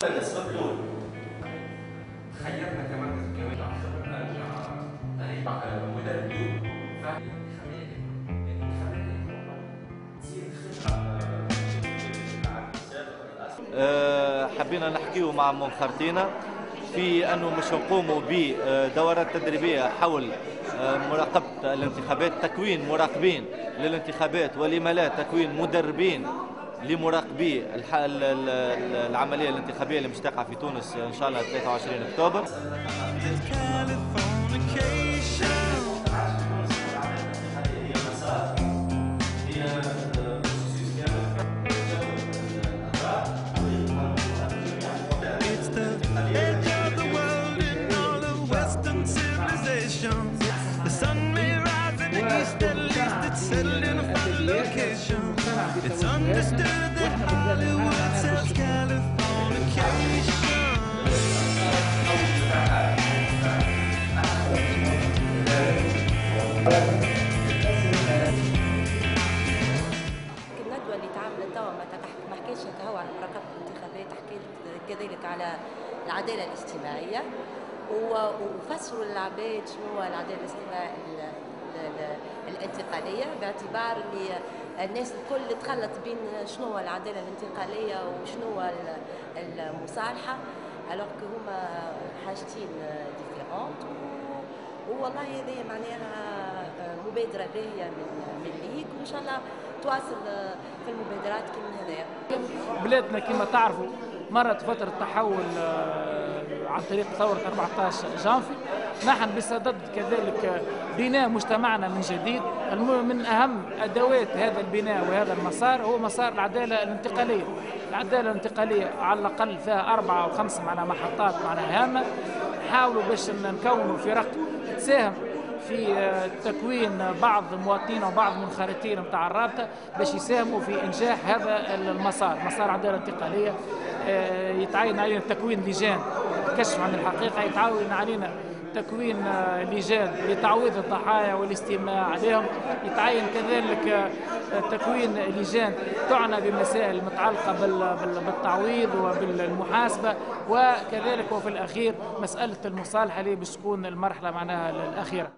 خيرنا كمان مدرب حبينا نحكيو مع منخرطينا في أنه مش نقوموا بدورات تدريبية حول مراقبة الانتخابات، تكوين مراقبين للانتخابات، ولما لا تكوين مدربين لمراقبي العملية الانتخابية اللي مشتاقة في تونس إن شاء الله 23 أكتوبر. The sun may rise in the east, at least it's settled in a fun location. It's understood that Hollywood sells Californication. الندوة اللي تعملت توا ما حكيتش هو على مراقبة الانتخابات، حكيت كذلك على العدالة الاجتماعية، وفسروا للعباد شنو هو العدالة الاجتماعية الانتقالية، باعتبار اللي الناس الكل تخلط بين شنو هو العدالة الانتقالية وشنو هو المصالحة، alors que هما حاجتين ديفيرونت. والله هذه معناها مبادرة باهية من الليج، وإن شاء الله تواصل في المبادرات كما هذايا. بلادنا كما تعرفوا مرت فترة تحول عن طريق ثورة 14 جانفي. نحن بصدد كذلك بناء مجتمعنا من جديد. من أهم أدوات هذا البناء وهذا المسار هو مسار العدالة الانتقالية. العدالة الانتقالية على الأقل فيها 4 أو 5 محطات هامة. نحاولوا باش نكونوا فرق تساهم في تكوين بعض المواطنين وبعض المنخرطين نتاع الرابطة باش يساهموا في إنجاح هذا المسار، مسار العدالة الانتقالية. يتعين علينا تكوين لجان كشف عن الحقيقة، يتعين علينا تكوين لجان لتعويض الضحايا والاستماع عليهم، يتعين كذلك تكوين لجان تعنى بمسائل متعلقة بالتعويض وبالمحاسبة، وكذلك وفي الأخير مسألة المصالحة اللي باش تكون المرحلة الأخيرة.